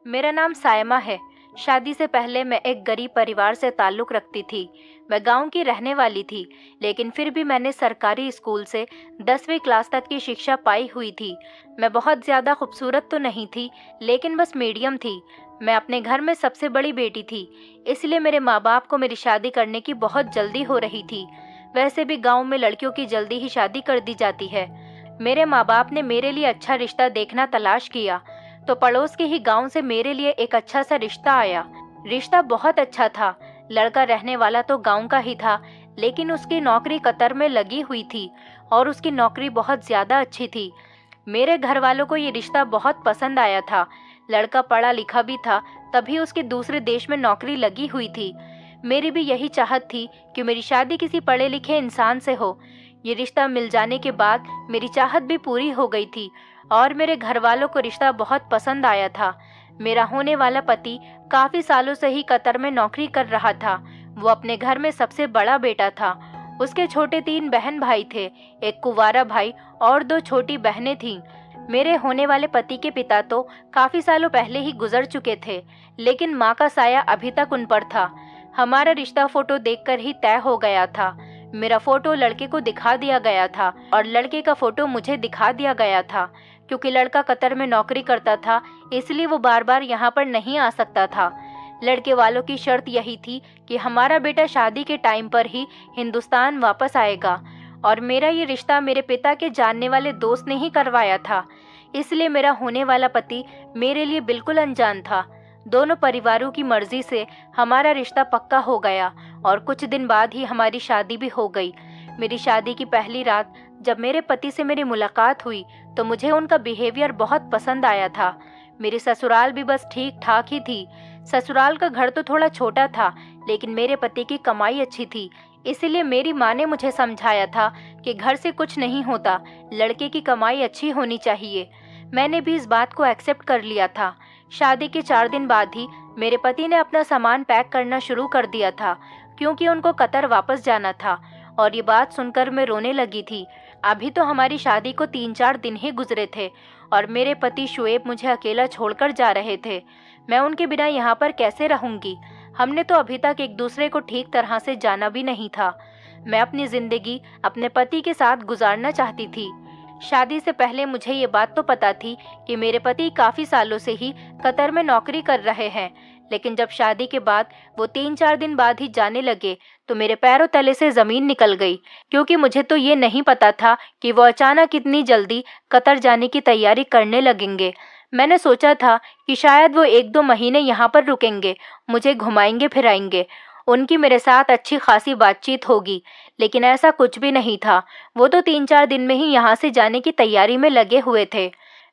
मेरा नाम सायमा है। शादी से पहले मैं एक गरीब परिवार से ताल्लुक़ रखती थी। मैं गांव की रहने वाली थी, लेकिन फिर भी मैंने सरकारी स्कूल से 10वीं क्लास तक की शिक्षा पाई हुई थी। मैं बहुत ज़्यादा खूबसूरत तो नहीं थी, लेकिन बस मीडियम थी। मैं अपने घर में सबसे बड़ी बेटी थी, इसलिए मेरे माँ बाप को मेरी शादी करने की बहुत जल्दी हो रही थी। वैसे भी गाँव में लड़कियों की जल्दी ही शादी कर दी जाती है। मेरे माँ बाप ने मेरे लिए अच्छा रिश्ता देखना तलाश किया, तो पड़ोस के ही गांव से मेरे लिए एक अच्छा सा रिश्ता आया। रिश्ता बहुत अच्छा था। लड़का रहने वाला तो गांव का ही था, लेकिन उसकी नौकरी कतर में लगी हुई थी और उसकी नौकरी बहुत ज़्यादा अच्छी थी। मेरे घर वालों को ये रिश्ता बहुत पसंद आया था। लड़का पढ़ा लिखा भी था, तभी उसकी दूसरे देश में नौकरी लगी हुई थी। मेरी भी यही चाहत थी कि मेरी शादी किसी पढ़े लिखे इंसान से हो। ये रिश्ता मिल जाने के बाद मेरी चाहत भी पूरी हो गई थी और मेरे घर वालों को रिश्ता बहुत पसंद आया था। मेरा होने वाला पति काफ़ी सालों से ही कतर में नौकरी कर रहा था। वो अपने घर में सबसे बड़ा बेटा था। उसके छोटे 3 बहन भाई थे, एक कुंवारा भाई और 2 छोटी बहनें थीं। मेरे होने वाले पति के पिता तो काफ़ी सालों पहले ही गुजर चुके थे, लेकिन माँ का साया अभी तक उन पर था। हमारा रिश्ता फोटो देखकर ही तय हो गया था। मेरा फोटो लड़के को दिखा दिया गया था और लड़के का फोटो मुझे दिखा दिया गया था। क्योंकि लड़का कतर में नौकरी करता था, इसलिए वो बार बार यहाँ पर नहीं आ सकता था। लड़के वालों की शर्त यही थी कि हमारा बेटा शादी के टाइम पर ही हिंदुस्तान वापस आएगा, और मेरा ये रिश्ता मेरे पिता के जानने वाले दोस्त ने ही करवाया था। इसलिए मेरा होने वाला पति मेरे लिए बिल्कुल अनजान था। दोनों परिवारों की मर्जी से हमारा रिश्ता पक्का हो गया और कुछ दिन बाद ही हमारी शादी भी हो गई। मेरी शादी की पहली रात जब मेरे पति से मेरी मुलाकात हुई, तो मुझे उनका बिहेवियर बहुत पसंद आया था। मेरी ससुराल भी बस ठीक ठाक ही थी। ससुराल का घर तो थोड़ा छोटा था, लेकिन मेरे पति की कमाई अच्छी थी। इसीलिए मेरी माँ ने मुझे समझाया था कि घर से कुछ नहीं होता, लड़के की कमाई अच्छी होनी चाहिए। मैंने भी इस बात को एक्सेप्ट कर लिया था। शादी के 4 दिन बाद ही मेरे पति ने अपना सामान पैक करना शुरू कर दिया था, क्योंकि उनको कतर वापस जाना था। और ये बात सुनकर मैं रोने लगी थी। अभी तो हमारी शादी को 3-4 दिन ही गुजरे थे और मेरे पति शुएब मुझे अकेला छोड़कर जा रहे थे। मैं उनके बिना यहाँ पर कैसे रहूँगी? हमने तो अभी तक एक दूसरे को ठीक तरह से जाना भी नहीं था। मैं अपनी ज़िंदगी अपने पति के साथ गुजारना चाहती थी। शादी से पहले मुझे ये बात तो पता थी कि मेरे पति काफ़ी सालों से ही कतर में नौकरी कर रहे हैं, लेकिन जब शादी के बाद वो 3-4 दिन बाद ही जाने लगे, तो मेरे पैरों तले से ज़मीन निकल गई। क्योंकि मुझे तो ये नहीं पता था कि वो अचानक इतनी जल्दी कतर जाने की तैयारी करने लगेंगे। मैंने सोचा था कि शायद वो 1-2 महीने यहाँ पर रुकेंगे, मुझे घुमाएंगे फिराएंगे, उनकी मेरे साथ अच्छी खासी बातचीत होगी, लेकिन ऐसा कुछ भी नहीं था। वो तो 3-4 दिन में ही यहाँ से जाने की तैयारी में लगे हुए थे।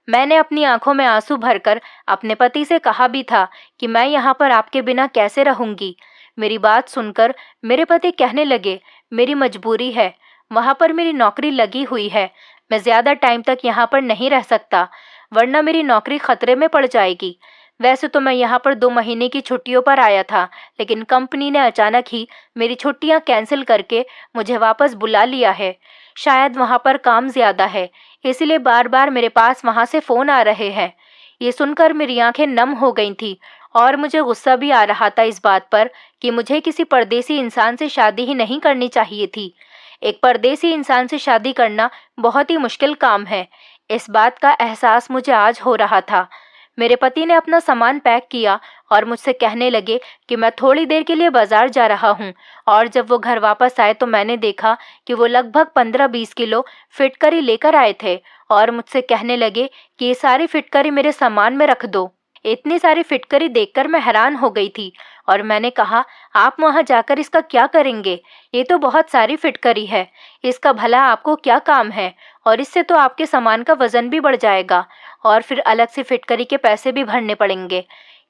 मैंने अपनी आंखों में आंसू भरकर अपने पति से कहा भी था कि मैं यहाँ पर आपके बिना कैसे रहूँगी। मेरी बात सुनकर मेरे पति कहने लगे, मेरी मजबूरी है, वहाँ पर मेरी नौकरी लगी हुई है, मैं ज़्यादा टाइम तक यहाँ पर नहीं रह सकता, वरना मेरी नौकरी खतरे में पड़ जाएगी। वैसे तो मैं यहाँ पर 2 महीने की छुट्टियों पर आया था, लेकिन कंपनी ने अचानक ही मेरी छुट्टियाँ कैंसिल करके मुझे वापस बुला लिया है। शायद वहाँ पर काम ज़्यादा है, इसलिए बार बार मेरे पास वहाँ से फ़ोन आ रहे हैं। ये सुनकर मेरी आंखें नम हो गई थी और मुझे गुस्सा भी आ रहा था इस बात पर कि मुझे किसी परदेसी इंसान से शादी ही नहीं करनी चाहिए थी। एक परदेसी इंसान से शादी करना बहुत ही मुश्किल काम है। इस बात का एहसास मुझे आज हो रहा था। मेरे पति ने अपना सामान पैक किया और मुझसे कहने लगे कि मैं थोड़ी देर के लिए बाजार जा रहा हूँ, और जब वो घर वापस आए तो मैंने देखा कि वो लगभग 15-20 किलो फिटकरी लेकर आए थे और मुझसे कहने लगे कि ये सारी फिटकरी मेरे सामान में रख दो। इतनी सारी फिटकरी देखकर मैं हैरान हो गई थी और मैंने कहा, आप वहाँ जाकर इसका क्या करेंगे? ये तो बहुत सारी फिटकरी है, इसका भला आपको क्या काम है? और इससे तो आपके सामान का वजन भी बढ़ जाएगा और फिर अलग से फिटकरी के पैसे भी भरने पड़ेंगे।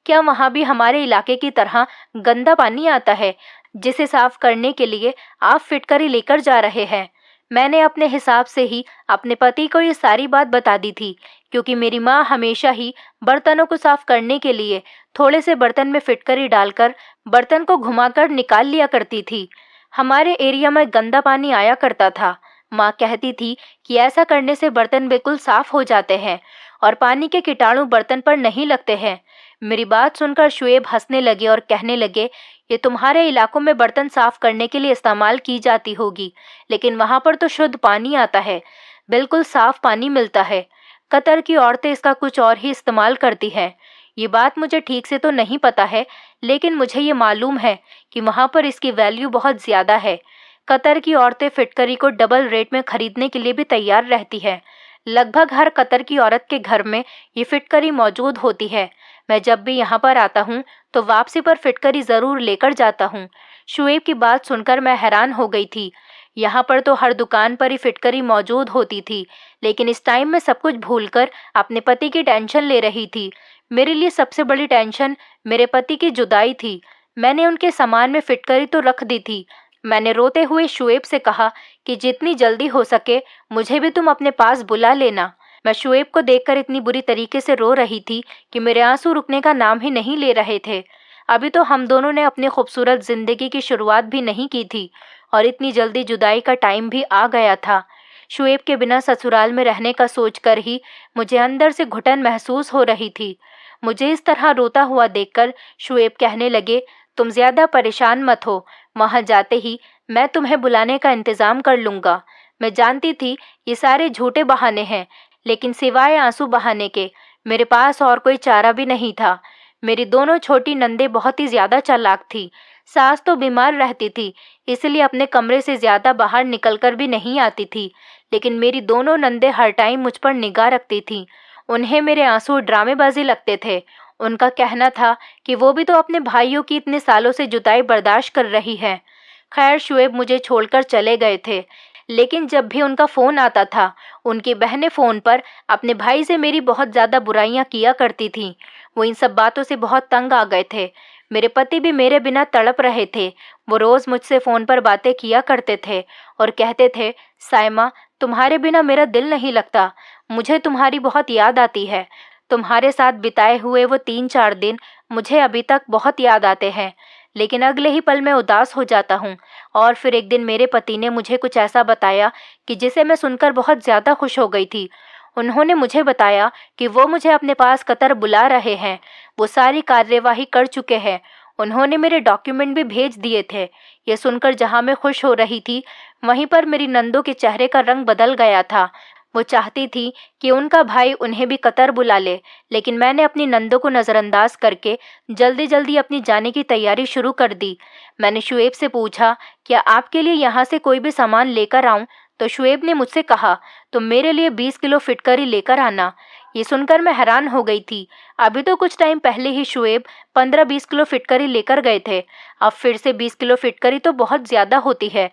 क्या वहाँ भी हमारे इलाके की तरह गंदा पानी आता है जिसे साफ करने के लिए आप फिटकरी लेकर जा रहे हैं? मैंने अपने हिसाब से ही अपने पति को ये सारी बात बता दी थी, क्योंकि मेरी माँ हमेशा ही बर्तनों को साफ करने के लिए थोड़े से बर्तन में फिटकरी डालकर बर्तन को घुमाकर निकाल लिया करती थी। हमारे एरिया में गंदा पानी आया करता था। माँ कहती थी कि ऐसा करने से बर्तन बिल्कुल साफ हो जाते हैं और पानी के कीटाणु बर्तन पर नहीं लगते हैं। मेरी बात सुनकर शुएब हंसने लगे और कहने लगे, ये तुम्हारे इलाकों में बर्तन साफ करने के लिए इस्तेमाल की जाती होगी, लेकिन वहां पर तो शुद्ध पानी आता है, बिल्कुल साफ पानी मिलता है। कतर की औरतें इसका कुछ और ही इस्तेमाल करती हैं। ये बात मुझे ठीक से तो नहीं पता है, लेकिन मुझे ये मालूम है कि वहां पर इसकी वैल्यू बहुत ज़्यादा है। कतर की औरतें फिटकरी को डबल रेट में खरीदने के लिए भी तैयार रहती हैं। लगभग हर कतर की औरत के घर में ये फिटकरी मौजूद होती है। मैं जब भी यहाँ पर आता हूँ तो वापसी पर फिटकरी ज़रूर लेकर जाता हूँ। शुएब की बात सुनकर मैं हैरान हो गई थी। यहाँ पर तो हर दुकान पर ही फिटकरी मौजूद होती थी, लेकिन इस टाइम मैं सब कुछ भूलकर अपने पति की टेंशन ले रही थी। मेरे लिए सबसे बड़ी टेंशन मेरे पति की जुदाई थी। मैंने उनके सामान में फिटकरी तो रख दी थी। मैंने रोते हुए शुएब से कहा कि जितनी जल्दी हो सके मुझे भी तुम अपने पास बुला लेना। मैं शुएब को देखकर इतनी बुरी तरीके से रो रही थी कि मेरे आंसू रुकने का नाम ही नहीं ले रहे थे। अभी तो हम दोनों ने अपनी खूबसूरत जिंदगी की शुरुआत भी नहीं की थी और इतनी जल्दी जुदाई का टाइम भी आ गया था। शुएब के बिना ससुराल में रहने का सोचकर ही मुझे अंदर से घुटन महसूस हो रही थी। मुझे इस तरह रोता हुआ देखकर शुएब कहने लगे, तुम ज्यादा परेशान मत हो, वहां जाते ही मैं तुम्हें बुलाने का इंतजाम कर लूंगा। मैं जानती थी ये सारे झूठे बहाने हैं, लेकिन सिवाय आंसू बहाने के मेरे पास और कोई चारा भी नहीं था। मेरी दोनों छोटी नंदे बहुत ही ज्यादा चालाक थी। सास तो बीमार रहती थी, इसलिए अपने कमरे से ज्यादा बाहर निकलकर भी नहीं आती थी, लेकिन मेरी दोनों नंदे हर टाइम मुझ पर निगाह रखती थीं। उन्हें मेरे आंसू ड्रामेबाजी लगते थे। उनका कहना था कि वो भी तो अपने भाइयों की इतने सालों से जुदाई बर्दाश्त कर रही है। खैर, शुएब मुझे छोड़कर चले गए थे, लेकिन जब भी उनका फ़ोन आता था, उनकी बहनें फ़ोन पर अपने भाई से मेरी बहुत ज़्यादा बुराइयां किया करती थीं। वो इन सब बातों से बहुत तंग आ गए थे। मेरे पति भी मेरे बिना तड़प रहे थे। वो रोज़ मुझसे फ़ोन पर बातें किया करते थे और कहते थे, सायमा, तुम्हारे बिना मेरा दिल नहीं लगता, मुझे तुम्हारी बहुत याद आती है। तुम्हारे साथ बिताए हुए वो 3-4 दिन मुझे अभी तक बहुत याद आते हैं, लेकिन अगले ही पल मैं उदास हो जाता हूँ। और फिर एक दिन मेरे पति ने मुझे कुछ ऐसा बताया कि जिसे मैं सुनकर बहुत ज़्यादा खुश हो गई थी। उन्होंने मुझे बताया कि वो मुझे अपने पास कतर बुला रहे हैं। वो सारी कार्यवाही कर चुके हैं। उन्होंने मेरे डॉक्यूमेंट भी भेज दिए थे। ये सुनकर जहाँ मैं खुश हो रही थी, वहीं पर मेरी नंदों के चेहरे का रंग बदल गया था। वो चाहती थी कि उनका भाई उन्हें भी कतर बुला ले, लेकिन मैंने अपनी नंदों को नज़रअंदाज करके जल्दी जल्दी अपनी जाने की तैयारी शुरू कर दी। मैंने शुएब से पूछा, क्या आपके लिए यहाँ से कोई भी सामान लेकर आऊँ? तो शुएब ने मुझसे कहा, तुम मेरे लिए 20 किलो फिटकरी लेकर आना। ये सुनकर मैं हैरान हो गई थी। अभी तो कुछ टाइम पहले ही शुएब 15-20 किलो फिटकरी लेकर गए थे। अब फिर से 20 किलो फिटकरी तो बहुत ज़्यादा होती है।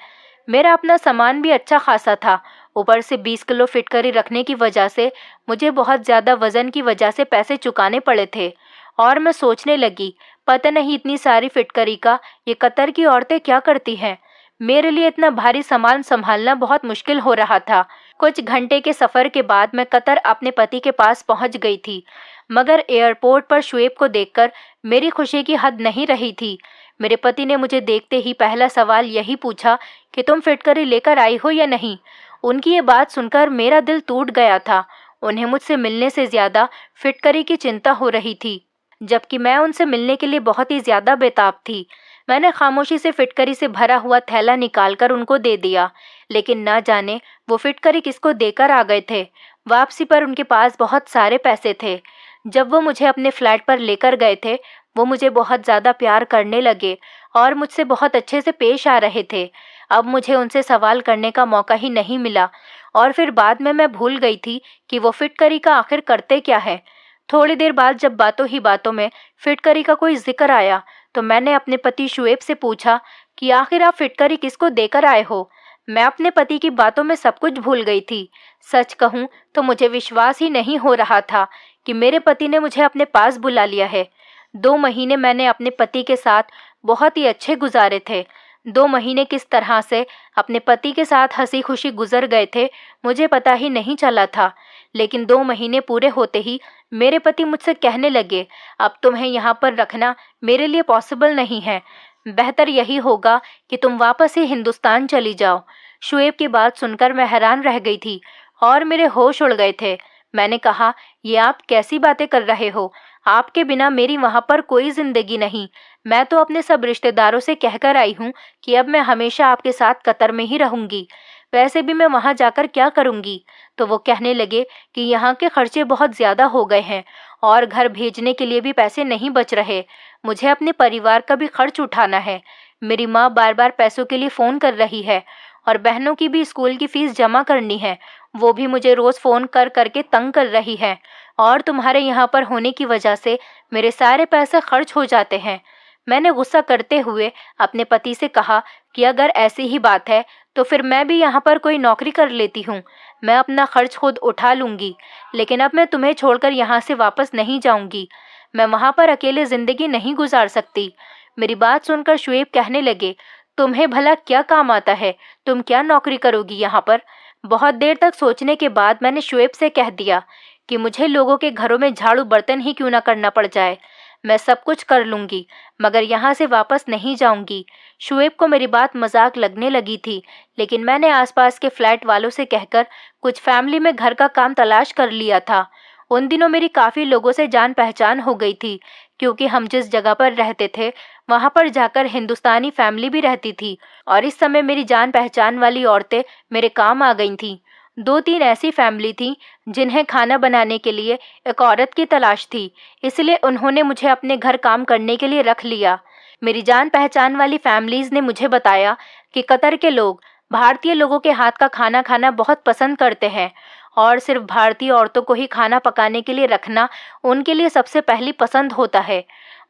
मेरा अपना सामान भी अच्छा खासा था, ऊपर से 20 किलो फिटकरी रखने की वजह से मुझे बहुत ज़्यादा वज़न की वजह से पैसे चुकाने पड़े थे। और मैं सोचने लगी, पता नहीं इतनी सारी फिटकरी का ये कतर की औरतें क्या करती हैं। मेरे लिए इतना भारी सामान संभालना बहुत मुश्किल हो रहा था। कुछ घंटे के सफ़र के बाद मैं कतर अपने पति के पास पहुंच गई थी, मगर एयरपोर्ट पर शुएब को देखकर मेरी खुशी की हद नहीं रही थी। मेरे पति ने मुझे देखते ही पहला सवाल यही पूछा कि तुम फिटकरी लेकर आई हो या नहीं। उनकी ये बात सुनकर मेरा दिल टूट गया था। उन्हें मुझसे मिलने से ज़्यादा फिटकरी की चिंता हो रही थी, जबकि मैं उनसे मिलने के लिए बहुत ही ज़्यादा बेताब थी। मैंने खामोशी से फिटकरी से भरा हुआ थैला निकालकर उनको दे दिया, लेकिन ना जाने वो फिटकरी किसको देकर आ गए थे। वापसी पर उनके पास बहुत सारे पैसे थे। जब वो मुझे अपने फ्लैट पर लेकर गए थे, वो मुझे बहुत ज़्यादा प्यार करने लगे और मुझसे बहुत अच्छे से पेश आ रहे थे। अब मुझे उनसे सवाल करने का मौका ही नहीं मिला और फिर बाद में मैं भूल गई थी कि वो फिटकरी का आखिर करते क्या है। थोड़ी देर बाद जब बातों ही बातों में फिटकरी का कोई जिक्र आया, तो मैंने अपने पति शुएब से पूछा कि आखिर आप फिटकरी किसको देकर आए हो। मैं अपने पति की बातों में सब कुछ भूल गई थी। सच कहूँ तो मुझे विश्वास ही नहीं हो रहा था कि मेरे पति ने मुझे अपने पास बुला लिया है। 2 महीने मैंने अपने पति के साथ बहुत ही अच्छे गुजारे थे। 2 महीने किस तरह से अपने पति के साथ हंसी खुशी गुजर गए थे, मुझे पता ही नहीं चला था। लेकिन 2 महीने पूरे होते ही मेरे पति मुझसे कहने लगे, अब तुम्हें यहाँ पर रखना मेरे लिए पॉसिबल नहीं है। बेहतर यही होगा कि तुम वापस ही हिंदुस्तान चली जाओ। शुएब की बात सुनकर मैं हैरान रह गई थी और मेरे होश उड़ गए थे। मैंने कहा, ये आप कैसी बातें कर रहे हो? आपके बिना मेरी वहाँ पर कोई जिंदगी नहीं। मैं तो अपने सब रिश्तेदारों से कहकर आई हूँ कि अब मैं हमेशा आपके साथ कतर में ही रहूंगी। वैसे भी मैं वहाँ जाकर क्या करूंगी? तो वो कहने लगे कि यहाँ के खर्चे बहुत ज्यादा हो गए हैं और घर भेजने के लिए भी पैसे नहीं बच रहे। मुझे अपने परिवार का भी खर्च उठाना है। मेरी माँ बार बार पैसों के लिए फ़ोन कर रही है और बहनों की भी स्कूल की फ़ीस जमा करनी है। वो भी मुझे रोज़ फ़ोन कर करके तंग कर रही है और तुम्हारे यहाँ पर होने की वजह से मेरे सारे पैसे खर्च हो जाते हैं। मैंने गुस्सा करते हुए अपने पति से कहा कि अगर ऐसी ही बात है तो फिर मैं भी यहाँ पर कोई नौकरी कर लेती हूँ। मैं अपना खर्च खुद उठा लूँगी, लेकिन अब मैं तुम्हें छोड़कर यहाँ से वापस नहीं जाऊँगी। मैं वहाँ पर अकेले ज़िंदगी नहीं गुजार सकती। मेरी बात सुनकर शुएब कहने लगे, तुम्हें भला क्या काम आता है? तुम क्या नौकरी करोगी यहाँ पर? बहुत देर तक सोचने के बाद मैंने शुएब से कह दिया कि मुझे लोगों के घरों में झाड़ू बर्तन ही क्यों ना करना पड़ जाए। मैं सब कुछ कर लूँगी, मगर यहाँ से वापस नहीं जाऊँगी। शुएब को मेरी बात मजाक लगने लगी थी, लेकिन मैंने आसपास के फ्लैट वालों से कहकर कुछ फैमिली में घर का काम तलाश कर लिया था। उन दिनों मेरी काफ़ी लोगों से जान पहचान हो गई थी, क्योंकि हम जिस जगह पर रहते थे वहाँ पर जाकर हिंदुस्तानी फैमिली भी रहती थी और इस समय मेरी जान पहचान वाली औरतें मेरे काम आ गई थीं। 2-3 ऐसी फैमिली थी जिन्हें खाना बनाने के लिए एक औरत की तलाश थी, इसलिए उन्होंने मुझे अपने घर काम करने के लिए रख लिया। मेरी जान पहचान वाली फैमिलीज ने मुझे बताया कि कतर के लोग भारतीय लोगों के हाथ का खाना खाना बहुत पसंद करते हैं और सिर्फ भारतीय औरतों को ही खाना पकाने के लिए रखना उनके लिए सबसे पहली पसंद होता है।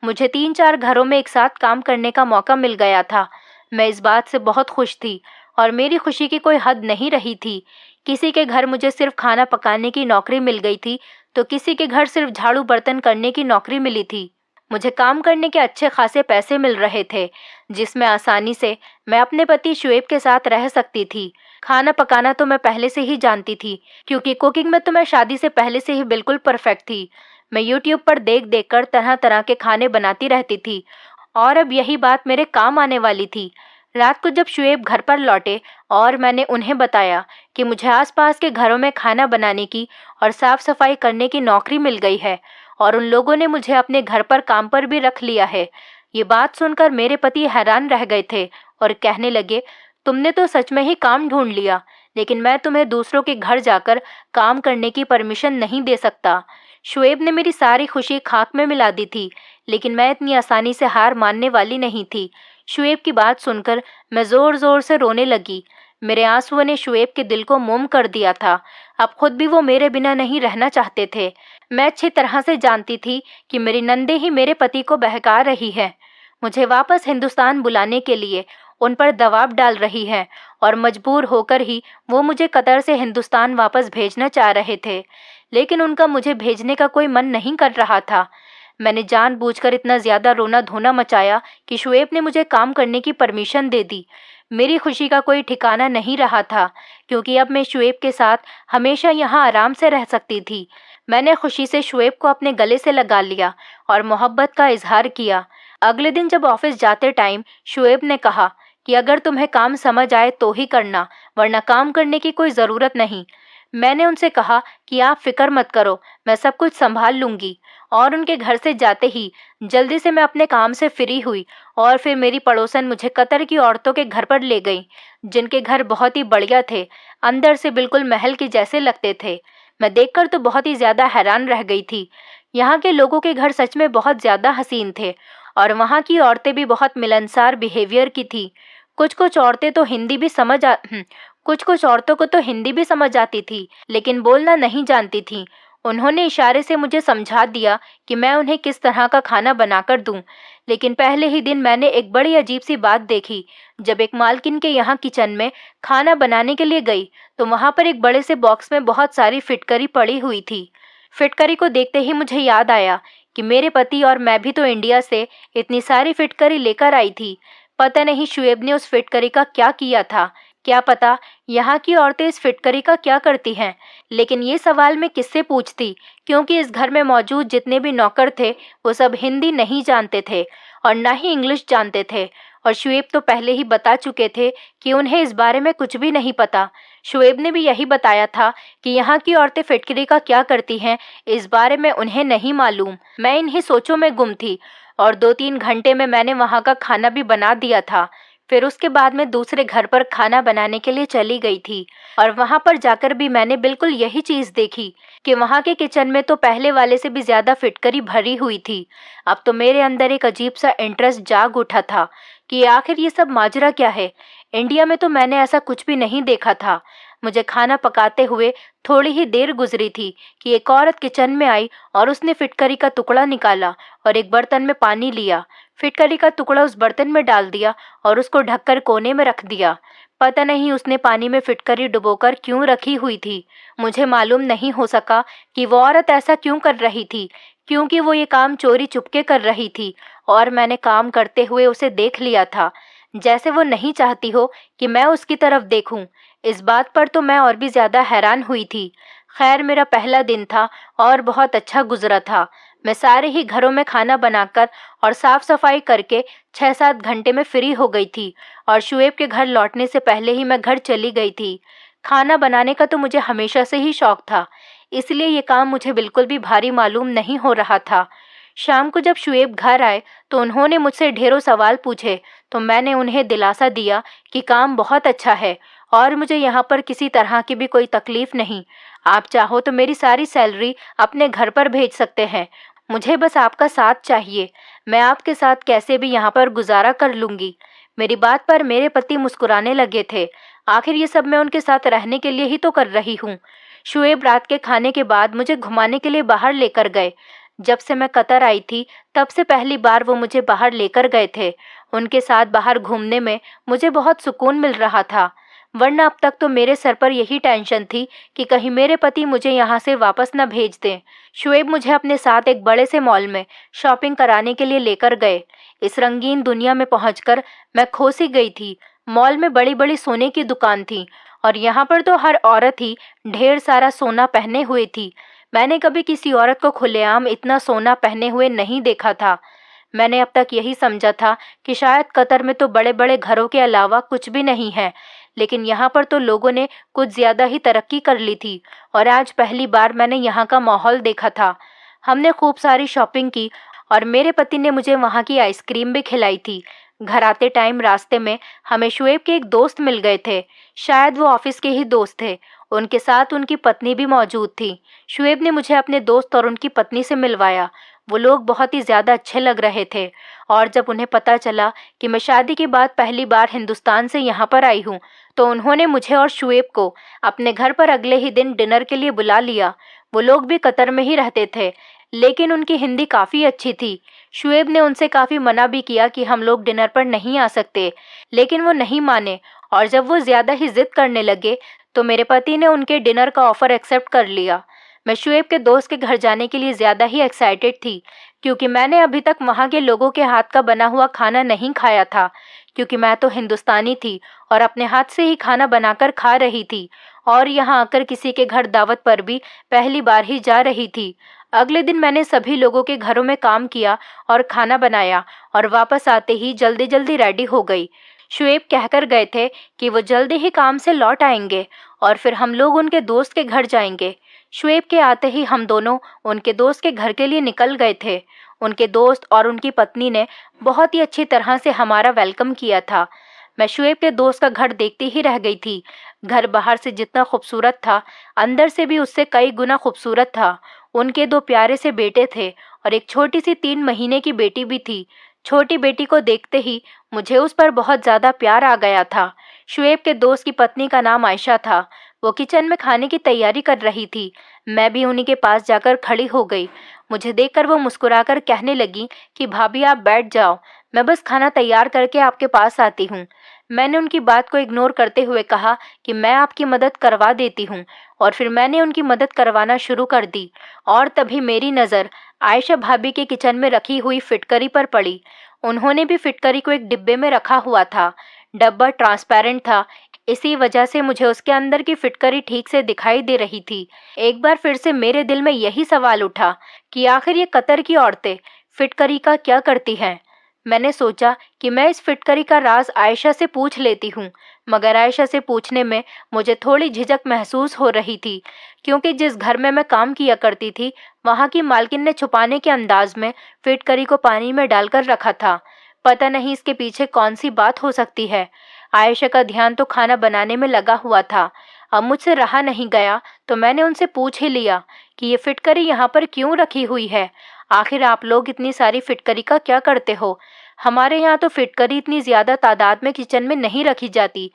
मुझे 3-4 घरों में एक साथ काम करने का मौका मिल गया था। मैं इस बात से बहुत खुश थी और मेरी खुशी की कोई हद नहीं रही थी। किसी के घर मुझे सिर्फ खाना पकाने की नौकरी मिल गई थी, तो किसी के घर सिर्फ झाड़ू बर्तन करने की नौकरी मिली थी। मुझे काम करने के अच्छे खासे पैसे मिल रहे थे, जिसमें आसानी से मैं अपने पति शुएब के साथ रह सकती थी। खाना पकाना तो मैं पहले से ही जानती थी, क्योंकि कुकिंग में तो मैं शादी से पहले से ही बिल्कुल परफेक्ट थी। मैं यूट्यूब पर देख देख कर तरह तरह के खाने बनाती रहती थी और अब यही बात मेरे काम आने वाली थी। रात को जब शुएब घर पर लौटे और मैंने उन्हें बताया कि मुझे आसपास के घरों में खाना बनाने की और साफ सफाई करने की नौकरी मिल गई है और उन लोगों ने मुझे अपने घर पर काम पर भी रख लिया है, ये बात सुनकर मेरे पति हैरान रह गए थे और कहने लगे, तुमने तो सच में ही काम ढूंढ लिया, लेकिन मैं तुम्हें दूसरों के घर जाकर काम करने की परमिशन नहीं दे सकता। शुएब ने मेरी सारी खुशी खाक में मिला दी थी, लेकिन मैं इतनी आसानी से हार मानने वाली नहीं थी। शुएब की बात सुनकर मैं जोर जोर से रोने लगी। मेरे आंसुओं ने शुएब के दिल को मोम कर दिया था। अब खुद भी वो मेरे बिना नहीं रहना चाहते थे। मैं अच्छी तरह से जानती थी कि मेरी नंदे ही मेरे पति को बहका रही है, मुझे वापस हिंदुस्तान बुलाने के लिए उन पर दबाव डाल रही है और मजबूर होकर ही वो मुझे कतर से हिंदुस्तान वापस भेजना चाह रहे थे, लेकिन उनका मुझे भेजने का कोई मन नहीं कर रहा था। मैंने जानबूझकर इतना ज़्यादा रोना धोना मचाया कि शुएब ने मुझे काम करने की परमिशन दे दी। मेरी खुशी का कोई ठिकाना नहीं रहा था, क्योंकि अब मैं शुएब के साथ हमेशा यहाँ आराम से रह सकती थी। मैंने खुशी से शुएब को अपने गले से लगा लिया और मोहब्बत का इजहार किया। अगले दिन जब ऑफिस जाते टाइम शुएब ने कहा कि अगर तुम्हें काम समझ आए तो ही करना, वरना काम करने की कोई ज़रूरत नहीं। मैंने उनसे कहा कि आप फिक्र मत करो, मैं सब कुछ संभाल लूँगी। और उनके घर से जाते ही जल्दी से मैं अपने काम से फ्री हुई और फिर मेरी पड़ोसन मुझे कतर की औरतों के घर पर ले गई, जिनके घर बहुत ही बढ़िया थे, अंदर से बिल्कुल महल के जैसे लगते थे। मैं देखकर तो बहुत ही ज़्यादा हैरान रह गई थी। यहाँ के लोगों के घर सच में बहुत ज़्यादा हसीन थे और वहाँ की औरतें भी बहुत मिलनसार बिहेवियर की थी। कुछ कुछ औरतें तो हिंदी भी समझ आ कुछ कुछ औरतों को तो हिंदी भी समझ आती थी, लेकिन बोलना नहीं जानती थीं। उन्होंने इशारे से मुझे समझा दिया कि मैं उन्हें किस तरह का खाना बनाकर दूं। लेकिन पहले ही दिन मैंने एक बड़ी अजीब सी बात देखी। जब एक मालकिन के यहाँ किचन में खाना बनाने के लिए गई तो वहाँ पर एक बड़े से बॉक्स में बहुत सारी फिटकरी पड़ी हुई थी। फिटकरी को देखते ही मुझे याद आया कि मेरे पति और मैं भी तो इंडिया से इतनी सारी फिटकरी लेकर आई थी। पता नहीं शुएब ने उस फिटकरी का क्या किया था। क्या पता यहाँ की औरतें इस फिटकरी का क्या करती हैं। लेकिन ये सवाल मैं किससे पूछती, क्योंकि इस घर में मौजूद जितने भी नौकर थे वो सब हिंदी नहीं जानते थे और ना ही इंग्लिश जानते थे और शुएब तो पहले ही बता चुके थे कि उन्हें इस बारे में कुछ भी नहीं पता। शुएब ने भी यही बताया था कि यहाँ की औरतें फिटकरी का क्या करती हैं, इस बारे में उन्हें नहीं मालूम। मैं इन्हीं सोचों में गुम थी और 2-3 घंटे में मैंने वहाँ का खाना भी बना दिया था। फिर उसके बाद मैं दूसरे घर पर खाना बनाने के लिए चली गई थी और वहाँ पर जाकर भी मैंने बिल्कुल यही चीज़ देखी कि वहाँ के किचन में तो पहले वाले से भी ज़्यादा फिटकरी भरी हुई थी। अब तो मेरे अंदर एक अजीब सा इंटरेस्ट जाग उठा था कि आखिर ये सब माजरा क्या है। इंडिया में तो मैंने ऐसा कुछ भी नहीं देखा था। मुझे खाना पकाते हुए थोड़ी ही देर गुजरी थी कि एक औरत किचन में आई और उसने फिटकरी का टुकड़ा निकाला और एक बर्तन में पानी लिया, फिटकरी का टुकड़ा उस बर्तन में डाल दिया और उसको ढककर कोने में रख दिया। पता नहीं उसने पानी में फिटकरी डुबोकर क्यों रखी हुई थी। मुझे मालूम नहीं हो सका कि वो औरत ऐसा क्यों कर रही थी, क्योंकि वो ये काम चोरी चुपके कर रही थी और मैंने काम करते हुए उसे देख लिया था, जैसे वो नहीं चाहती हो कि मैं उसकी तरफ देखूं। इस बात पर तो मैं और भी ज्यादा हैरान हुई थी। खैर, मेरा पहला दिन था और बहुत अच्छा गुजरा था। मैं सारे ही घरों में खाना बनाकर और साफ सफाई करके 6-7 घंटे में फ्री हो गई थी और शुएब के घर लौटने से पहले ही मैं घर चली गई थी। खाना बनाने का तो मुझे हमेशा से ही शौक था, इसलिए ये काम मुझे बिल्कुल भी भारी मालूम नहीं हो रहा था। शाम को जब शुएब घर आए तो उन्होंने मुझसे ढेरों सवाल पूछे, तो मैंने उन्हें दिलासा दिया कि काम बहुत अच्छा है और मुझे यहाँ पर किसी तरह की भी कोई तकलीफ नहीं। आप चाहो तो मेरी सारी सैलरी अपने घर पर भेज सकते हैं। मुझे बस आपका साथ चाहिए। मैं आपके साथ कैसे भी यहाँ पर गुजारा कर लूँगी। मेरी बात पर मेरे पति मुस्कुराने लगे थे। आखिर ये सब मैं उनके साथ रहने के लिए ही तो कर रही हूँ। शुएब रात के खाने के बाद मुझे घुमाने के लिए बाहर लेकर गए। जब से मैं कतर आई थी तब से पहली बार वो मुझे बाहर लेकर गए थे। उनके साथ बाहर घूमने में मुझे बहुत सुकून मिल रहा था, वरना अब तक तो मेरे सर पर यही टेंशन थी कि कहीं मेरे पति मुझे यहाँ से वापस न भेज दें। शुएब मुझे अपने साथ एक बड़े से मॉल में शॉपिंग कराने के लिए लेकर गए। इस रंगीन दुनिया में पहुंचकर मैं खो सी गई थी। मॉल में बड़ी बड़ी सोने की दुकान थी और यहाँ पर तो हर औरत ही ढेर सारा सोना पहने हुए थी। मैंने कभी किसी औरत को खुलेआम इतना सोना पहने हुए नहीं देखा था। मैंने अब तक यही समझा था कि शायद कतर में तो बड़े बड़े घरों के अलावा कुछ भी नहीं है, लेकिन यहाँ पर तो लोगों ने कुछ ज्यादा ही तरक्की कर ली थी और आज पहली बार मैंने यहाँ का माहौल देखा था। हमने खूब सारी शॉपिंग की और मेरे पति ने मुझे वहाँ की आइसक्रीम भी खिलाई थी। घर आते टाइम रास्ते में हमें शुएब के एक दोस्त मिल गए थे। शायद वो ऑफिस के ही दोस्त थे। उनके साथ उनकी पत्नी भी मौजूद थी। शुएब ने मुझे अपने दोस्त और उनकी पत्नी से मिलवाया। वो लोग बहुत ही ज्यादा अच्छे लग रहे थे और जब उन्हें पता चला कि मैं शादी के बाद पहली बार हिंदुस्तान से यहाँ पर आई हूँ तो उन्होंने मुझे और शुएब को अपने घर पर अगले ही दिन डिनर के लिए बुला लिया। वो लोग भी कतर में ही रहते थे, लेकिन उनकी हिंदी काफ़ी अच्छी थी। शुएब ने उनसे काफ़ी मना भी किया कि हम लोग डिनर पर नहीं आ सकते, लेकिन वो नहीं माने और जब वो ज़्यादा ही जिद करने लगे तो मेरे पति ने उनके डिनर का ऑफ़र एक्सेप्ट कर लिया। मैं शुएब के दोस्त के घर जाने के लिए ज़्यादा ही एक्साइटेड थी, क्योंकि मैंने अभी तक वहाँ के लोगों के हाथ का बना हुआ खाना नहीं खाया था, क्योंकि मैं तो हिंदुस्तानी थी और अपने हाथ से ही खाना बनाकर खा रही थी और यहाँ आकर किसी के घर दावत पर भी पहली बार ही जा रही थी। अगले दिन मैंने सभी लोगों के घरों में काम किया और खाना बनाया और वापस आते ही जल्दी जल्दी रेडी हो गई। शुएब कहकर गए थे कि वो जल्दी ही काम से लौट आएंगे और फिर हम लोग उनके दोस्त के घर जाएंगे। शुएब के आते ही हम दोनों उनके दोस्त के घर के लिए निकल गए थे। उनके दोस्त और उनकी पत्नी ने बहुत ही अच्छी तरह से हमारा वेलकम किया था। मैं शुएब के दोस्त का घर देखती ही रह गई थी। घर बाहर से जितना खूबसूरत था, अंदर से भी उससे कई गुना खूबसूरत था। उनके 2 प्यारे से बेटे थे और एक छोटी सी 3 महीने की बेटी भी थी। छोटी बेटी को देखते ही मुझे उस पर बहुत ज़्यादा प्यार आ गया था। शुएब के दोस्त की पत्नी का नाम आयशा था। वो किचन में खाने की तैयारी कर रही थी। मैं भी उन्हीं के पास जाकर खड़ी हो गई। मुझे देखकर वो मुस्कुराकर कहने लगी कि भाभी आप बैठ जाओ, मैं बस खाना तैयार करके आपके पास आती हूँ। मैंने उनकी बात को इग्नोर करते हुए कहा कि मैं आपकी मदद करवा देती हूँ और फिर मैंने उनकी मदद करवाना शुरू कर दी और तभी मेरी नज़र आयशा भाभी के किचन में रखी हुई फिटकरी पर पड़ी। उन्होंने भी फिटकरी को एक डिब्बे में रखा हुआ था। डब्बा ट्रांसपेरेंट था, इसी वजह से मुझे उसके अंदर की फिटकरी ठीक से दिखाई दे रही थी। एक बार फिर से मेरे दिल में यही सवाल उठा कि आखिर ये कतर की औरतें फिटकरी का क्या करती हैं। मैंने सोचा कि मैं इस फिटकरी का राज आयशा से पूछ लेती हूँ, मगर आयशा से पूछने में मुझे थोड़ी झिझक महसूस हो रही थी, क्योंकि जिस घर में मैं काम किया करती थी वहाँ की मालकिन ने छुपाने के अंदाज में फिटकरी को पानी में डालकर रखा था। पता नहीं इसके पीछे कौन सी बात हो सकती है। आयशा का ध्यान तो खाना बनाने में लगा हुआ था। अब मुझसे रहा नहीं गया तो मैंने उनसे पूछ ही लिया कि ये फिटकरी यहाँ पर क्यों रखी हुई है। आखिर आप लोग इतनी सारी फिटकरी का क्या करते हो? हमारे यहाँ तो फिटकरी इतनी ज्यादा तादाद में किचन में नहीं रखी जाती।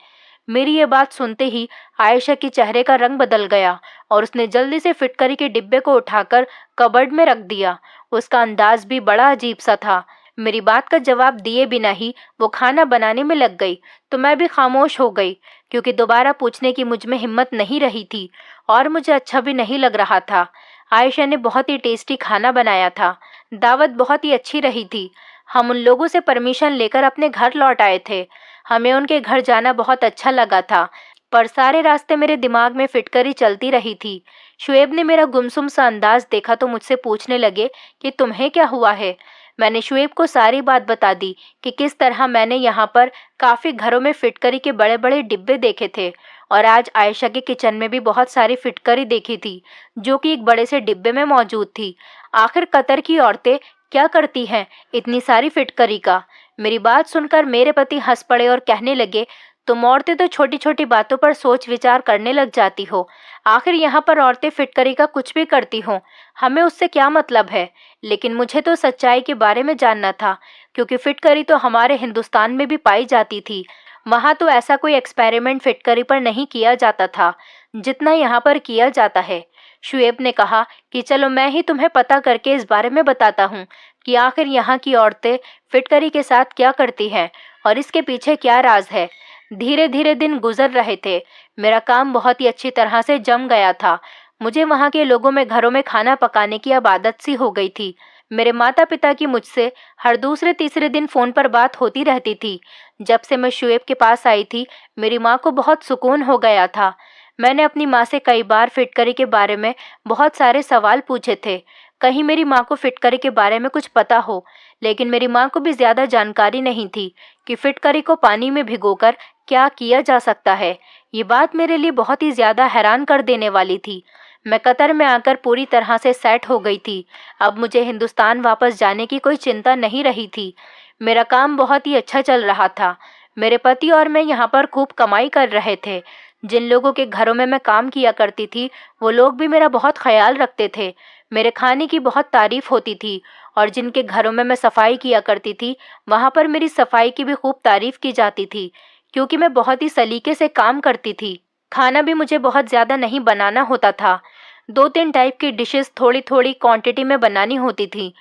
मेरी ये बात सुनते ही आयशा के चेहरे का रंग बदल गया और उसने जल्दी से फिटकरी के डिब्बे को उठाकर कबर्ड में रख दिया। उसका अंदाज भी बड़ा अजीब सा था। मेरी बात का जवाब दिए बिना ही वो खाना बनाने में लग गई, तो मैं भी खामोश हो गई, क्योंकि दोबारा पूछने की मुझ में हिम्मत नहीं रही थी और मुझे अच्छा भी नहीं लग रहा था। आयशा ने बहुत ही टेस्टी खाना बनाया था। दावत बहुत ही अच्छी रही थी। हम उन लोगों से परमिशन लेकर अपने घर लौट आए थे। हमें उनके घर जाना बहुत अच्छा लगा था, पर सारे रास्ते मेरे दिमाग में फिटकरी चलती रही थी। शुएब ने मेरा गुमसुम सा अंदाज देखा तो मुझसे पूछने लगे कि तुम्हें क्या हुआ है। मैंने शुएब को सारी बात बता दी कि किस तरह मैंने यहाँ पर काफ़ी घरों में फिटकरी के बड़े बड़े डिब्बे देखे थे और आज आयशा के किचन में भी बहुत सारी फिटकरी देखी थी, जो कि एक बड़े से डिब्बे में मौजूद थी। आखिर कतर की औरतें क्या करती हैं इतनी सारी फिटकरी का? मेरी बात सुनकर मेरे पति हंस पड़े और कहने लगे, तुम औरतें तो छोटी छोटी बातों पर सोच विचार करने लग जाती हो। आखिर यहाँ पर औरतें फिटकरी का कुछ भी करती हों, हमें उससे क्या मतलब है? लेकिन मुझे तो सच्चाई के बारे में जानना था, क्योंकि फिटकरी तो हमारे हिंदुस्तान में भी पाई जाती थी। वहाँ तो ऐसा कोई एक्सपेरिमेंट फिटकरी पर नहीं किया जाता था जितना यहाँ पर किया जाता है। शुएब ने कहा कि चलो मैं ही तुम्हें पता करके इस बारे में बताता हूँ कि आखिर यहाँ की औरतें फिटकरी के साथ क्या करती हैं और इसके पीछे क्या राज है। धीरे धीरे दिन गुजर रहे थे। मेरा काम बहुत ही अच्छी तरह से जम गया था। मुझे वहाँ के लोगों में घरों में खाना पकाने की अब आदत सी हो गई थी। मेरे माता पिता की मुझसे हर दूसरे तीसरे दिन फ़ोन पर बात होती रहती थी। जब से मैं शुएब के पास आई थी मेरी माँ को बहुत सुकून हो गया था। मैंने अपनी माँ से कई बार फिटकरी के बारे में बहुत सारे सवाल पूछे थे, कहीं मेरी माँ को फिटकरी के बारे में कुछ पता हो। लेकिन मेरी माँ को भी ज़्यादा जानकारी नहीं थी कि फिटकरी को पानी में भिगोकर क्या किया जा सकता है। ये बात मेरे लिए बहुत ही ज़्यादा हैरान कर देने वाली थी। मैं कतर में आकर पूरी तरह से सेट हो गई थी। अब मुझे हिंदुस्तान वापस जाने की कोई चिंता नहीं रही थी। मेरा काम बहुत ही अच्छा चल रहा था। मेरे पति और मैं यहाँ पर खूब कमाई कर रहे थे। जिन लोगों के घरों में मैं काम किया करती थी वो लोग भी मेरा बहुत ख्याल रखते थे। मेरे खाने की बहुत तारीफ होती थी और जिनके घरों में मैं सफाई किया करती थी वहाँ पर मेरी सफाई की भी खूब तारीफ की जाती थी, क्योंकि मैं बहुत ही सलीके से काम करती थी। खाना भी मुझे बहुत ज़्यादा नहीं बनाना होता था। 2-3 टाइप की डिशेस थोड़ी थोड़ी क्वांटिटी में बनानी होती थी।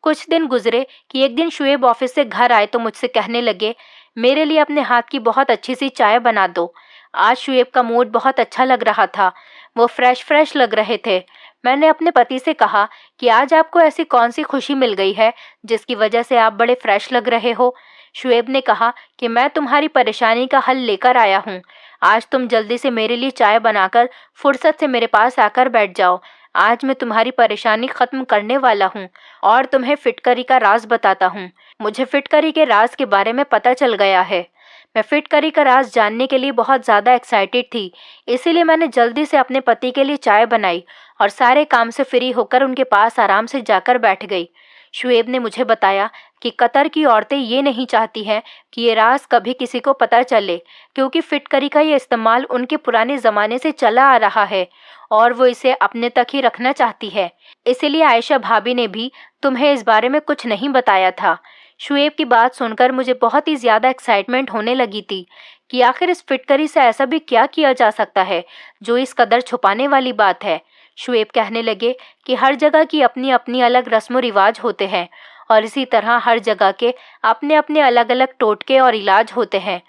कुछ दिन गुजरे कि एक दिन शुएब ऑफिस से घर आए तो मुझसे कहने लगे, मेरे लिए अपने हाथ की बहुत अच्छी सी चाय बना दो। आज शुएब का मूड बहुत अच्छा लग रहा था। वो फ्रेश फ्रेश लग रहे थे। मैंने अपने पति से कहा कि आज आपको ऐसी कौन सी खुशी मिल गई है जिसकी वजह से आप बड़े फ्रेश लग रहे हो। शुएब ने कहा कि मैं तुम्हारी परेशानी का हल लेकर आया हूँ। आज तुम जल्दी से मेरे लिए चाय बनाकर फुर्सत से मेरे पास आकर बैठ जाओ। आज मैं तुम्हारी परेशानी खत्म करने वाला हूँ और तुम्हें फिटकरी का राज बताता हूँ। मुझे फिटकरी के राज के बारे में पता चल गया है। मैं फिटकरी का राज जानने के लिए बहुत ज़्यादा एक्साइटेड थी, इसीलिए मैंने जल्दी से अपने पति के लिए चाय बनाई और सारे काम से फ्री होकर उनके पास आराम से जाकर बैठ गई। शुएब ने मुझे बताया कि कतर की औरतें ये नहीं चाहती हैं कि ये राज कभी किसी को पता चले, क्योंकि फिटकरी का ये इस्तेमाल उनके पुराने ज़माने से चला आ रहा है और वो इसे अपने तक ही रखना चाहती है। इसीलिए आयशा भाभी ने भी तुम्हें इस बारे में कुछ नहीं बताया था। शुएब की बात सुनकर मुझे बहुत ही ज़्यादा एक्साइटमेंट होने लगी थी कि आखिर इस फिटकरी से ऐसा भी क्या किया जा सकता है जो इस कदर छुपाने वाली बात है। शुएब कहने लगे कि हर जगह की अपनी अपनी अलग रस्म रिवाज होते हैं और इसी तरह हर जगह के अपने अपने अलग अलग टोटके और इलाज होते हैं।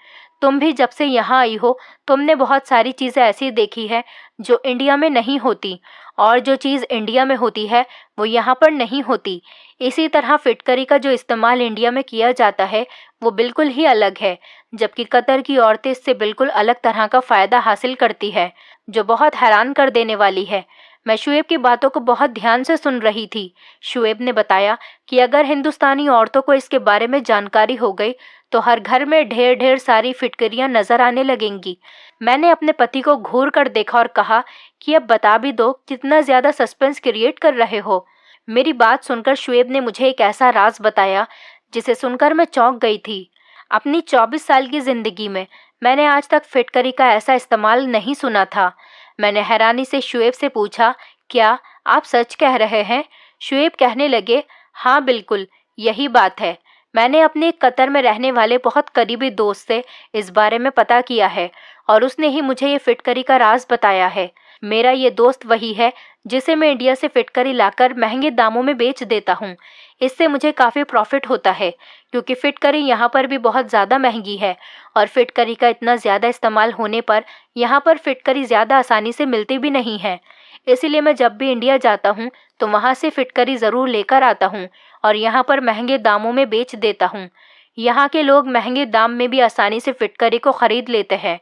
तुम भी जब से यहाँ आई हो तुमने बहुत सारी चीज़ें ऐसी देखी है जो इंडिया में नहीं होती, और जो चीज़ इंडिया में होती है वो यहाँ पर नहीं होती। इसी तरह फिटकरी का जो इस्तेमाल इंडिया में किया जाता है वो बिल्कुल ही अलग है, जबकि कतर की औरतें इससे बिल्कुल अलग तरह का फ़ायदा हासिल करती है, जो बहुत हैरान कर देने वाली है। मैं शुएब की बातों को बहुत ध्यान से सुन रही थी। शुएब ने बताया कि अगर हिंदुस्तानी औरतों को इसके बारे में जानकारी हो गई तो हर घर में ढेर ढेर सारी फिटकरियां नजर आने लगेंगी। मैंने अपने पति को घूर कर देखा और कहा कि अब बता भी दो, कितना ज्यादा सस्पेंस क्रिएट कर रहे हो। मेरी बात सुनकर शुएब ने मुझे एक ऐसा राज बताया जिसे सुनकर मैं चौंक गई थी। अपनी 24 साल की जिंदगी में मैंने आज तक फिटकरी का ऐसा इस्तेमाल नहीं सुना था। मैंने हैरानी से शुएब से पूछा, क्या आप सच कह रहे हैं? शुएब कहने लगे, हाँ बिल्कुल, यही बात है। मैंने अपने कतर में रहने वाले बहुत करीबी दोस्त से इस बारे में पता किया है और उसने ही मुझे ये फिटकरी का राज बताया है। मेरा ये दोस्त वही है जिसे मैं इंडिया से फिटकरी लाकर महंगे दामों में बेच देता हूँ। इससे मुझे काफ़ी प्रॉफिट होता है क्योंकि फिटकरी यहाँ पर भी बहुत ज़्यादा महंगी है और फिटकरी का इतना ज़्यादा इस्तेमाल होने पर यहाँ पर फिटकरी ज़्यादा आसानी से मिलती भी नहीं है। इसीलिए मैं जब भी इंडिया जाता हूँ तो वहाँ से फिटकरी ज़रूर लेकर आता हूँ और यहाँ पर महंगे दामों में बेच देता हूँ। यहाँ के लोग महंगे दाम में भी आसानी से फिटकरी को ख़रीद लेते हैं।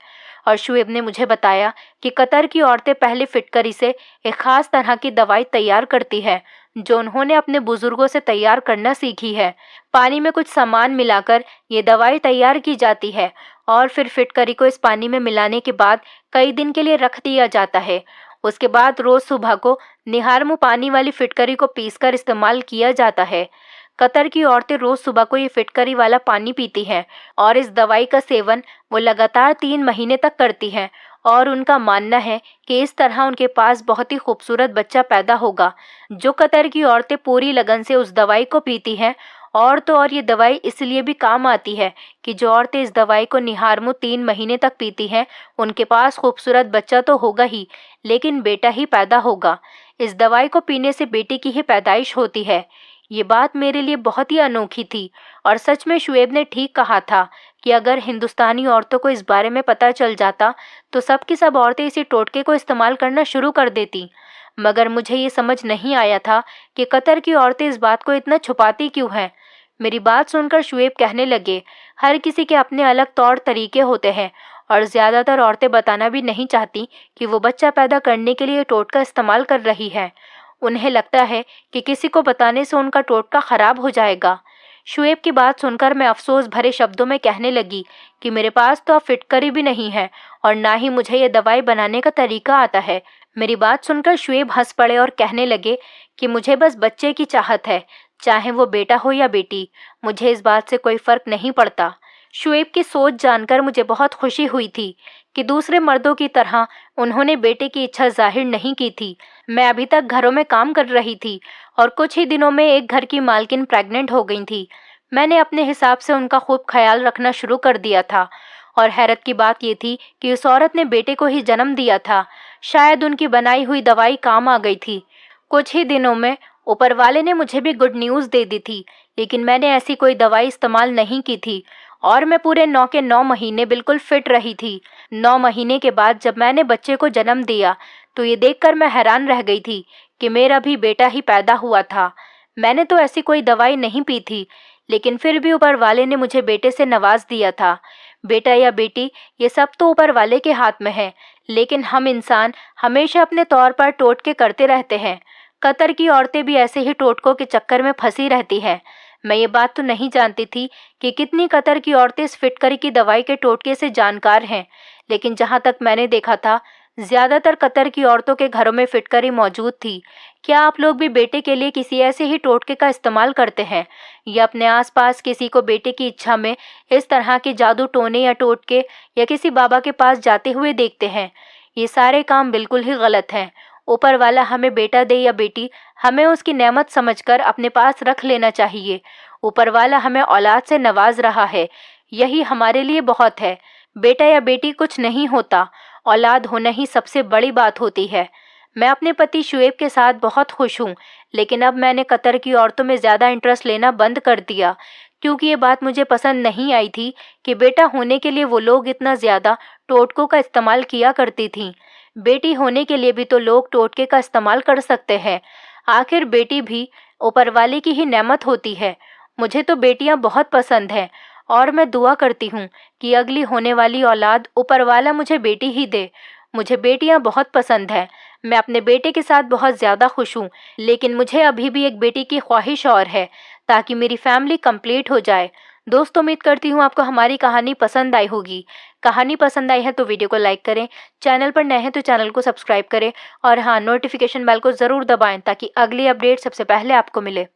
और शुएब ने मुझे बताया कि कतर की औरतें पहले फिटकरी से एक ख़ास तरह की दवाई तैयार करती है जो उन्होंने अपने बुजुर्गों से तैयार करना सीखी है। पानी में कुछ सामान मिलाकर ये दवाई तैयार की जाती है और फिर फिटकरी को इस पानी में मिलाने के बाद कई दिन के लिए रख दिया जाता है। उसके बाद रोज़ सुबह को निहारमु पानी वाली फिटकरी को पीसकर इस्तेमाल किया जाता है। कतर की औरतें रोज़ सुबह को ये फिटकरी वाला पानी पीती हैं और इस दवाई का सेवन वो लगातार 3 महीने तक करती हैं और उनका मानना है कि इस तरह उनके पास बहुत ही खूबसूरत बच्चा पैदा होगा। जो कतर की औरतें पूरी लगन से उस दवाई को पीती हैं और तो और ये दवाई इसलिए भी काम आती है कि जो औरतें इस दवाई को निहारमु 3 महीने तक पीती हैं उनके पास खूबसूरत बच्चा तो होगा ही, लेकिन बेटा ही पैदा होगा। इस दवाई को पीने से बेटे की ही पैदाइश होती है। ये बात मेरे लिए बहुत ही अनोखी थी और सच में शुएब ने ठीक कहा था कि अगर हिंदुस्तानी औरतों को इस बारे में पता चल जाता तो सब की सब औरतें इसी टोटके को इस्तेमाल करना शुरू कर देती। मगर मुझे ये समझ नहीं आया था कि कतर की औरतें इस बात को इतना छुपाती क्यों हैं। मेरी बात सुनकर शुएब कहने लगे, हर किसी के अपने अलग तौर तरीके होते हैं और ज़्यादातर औरतें बताना भी नहीं चाहती कि वो बच्चा पैदा करने के लिए टोटका इस्तेमाल कर रही है। उन्हें लगता है कि किसी को बताने से उनका टोटका खराब हो जाएगा। शुएब की बात सुनकर मैं अफसोस भरे शब्दों में कहने लगी कि मेरे पास तो अब फिटकरी भी नहीं है और ना ही मुझे ये दवाई बनाने का तरीका आता है। मेरी बात सुनकर शुएब हंस पड़े और कहने लगे कि मुझे बस बच्चे की चाहत है, चाहे वो बेटा हो या बेटी, मुझे इस बात से कोई फर्क नहीं पड़ता। शुएब की सोच जानकर मुझे बहुत खुशी हुई थी कि दूसरे मर्दों की तरह उन्होंने बेटे की इच्छा जाहिर नहीं की थी। मैं अभी तक घरों में काम कर रही थी और कुछ ही दिनों में एक घर की मालकिन प्रेग्नेंट हो गई थी। मैंने अपने हिसाब से उनका खूब ख्याल रखना शुरू कर दिया था और हैरत की बात ये थी कि उस औरत ने बेटे को ही जन्म दिया था। शायद उनकी बनाई हुई दवाई काम आ गई थी। कुछ ही दिनों में ऊपर वाले ने मुझे भी गुड न्यूज़ दे दी थी, लेकिन मैंने ऐसी कोई दवाई इस्तेमाल नहीं की थी और मैं पूरे 9 के 9 महीने बिल्कुल फिट रही थी। 9 महीने के बाद जब मैंने बच्चे को जन्म दिया तो ये देखकर मैं हैरान रह गई थी कि मेरा भी बेटा ही पैदा हुआ था। मैंने तो ऐसी कोई दवाई नहीं पी थी, लेकिन फिर भी ऊपर वाले ने मुझे बेटे से नवाज दिया था। बेटा या बेटी ये सब तो ऊपर वाले के हाथ में है, लेकिन हम इंसान हमेशा अपने तौर पर टोटके करते रहते हैं। कतर की औरतें भी ऐसे ही टोटकों के चक्कर में फंसी रहती हैं। मैं ये बात तो नहीं जानती थी कि कितनी कतर की औरतें इस फिटकरी की दवाई के टोटके से जानकार हैं, लेकिन जहाँ तक मैंने देखा था ज़्यादातर कतर की औरतों के घरों में फिटकरी मौजूद थी। क्या आप लोग भी बेटे के लिए किसी ऐसे ही टोटके का इस्तेमाल करते हैं या अपने आसपास किसी को बेटे की इच्छा में इस तरह के जादू टोने या टोटके या किसी बाबा के पास जाते हुए देखते हैं? ये सारे काम बिल्कुल ही गलत हैं। ऊपर वाला हमें बेटा दे या बेटी, हमें उसकी नेमत समझकर अपने पास रख लेना चाहिए। ऊपर वाला हमें औलाद से नवाज रहा है, यही हमारे लिए बहुत है। बेटा या बेटी कुछ नहीं होता, औलाद होना ही सबसे बड़ी बात होती है। मैं अपने पति शुएब के साथ बहुत खुश हूँ, लेकिन अब मैंने कतर की औरतों में ज़्यादा इंटरेस्ट लेना बंद कर दिया, क्योंकि ये बात मुझे पसंद नहीं आई थी कि बेटा होने के लिए वो लोग इतना ज़्यादा टोटकों का इस्तेमाल किया करती थीं। बेटी होने के लिए भी तो लोग टोटके का इस्तेमाल कर सकते हैं। आखिर बेटी भी ऊपर वाले की ही नेमत होती है। मुझे तो बेटियां बहुत पसंद हैं और मैं दुआ करती हूँ कि अगली होने वाली औलाद ऊपर वाला मुझे बेटी ही दे। मुझे बेटियां बहुत पसंद हैं। मैं अपने बेटे के साथ बहुत ज़्यादा खुश हूँ, लेकिन मुझे अभी भी एक बेटी की ख्वाहिश और है, ताकि मेरी फैमिली कंप्लीट हो जाए। दोस्तों, उम्मीद करती हूँ आपको हमारी कहानी पसंद आई होगी। कहानी पसंद आई है तो वीडियो को लाइक करें, चैनल पर नए हैं तो चैनल को सब्सक्राइब करें और हाँ, नोटिफिकेशन बेल को ज़रूर दबाएं ताकि अगली अपडेट सबसे पहले आपको मिले।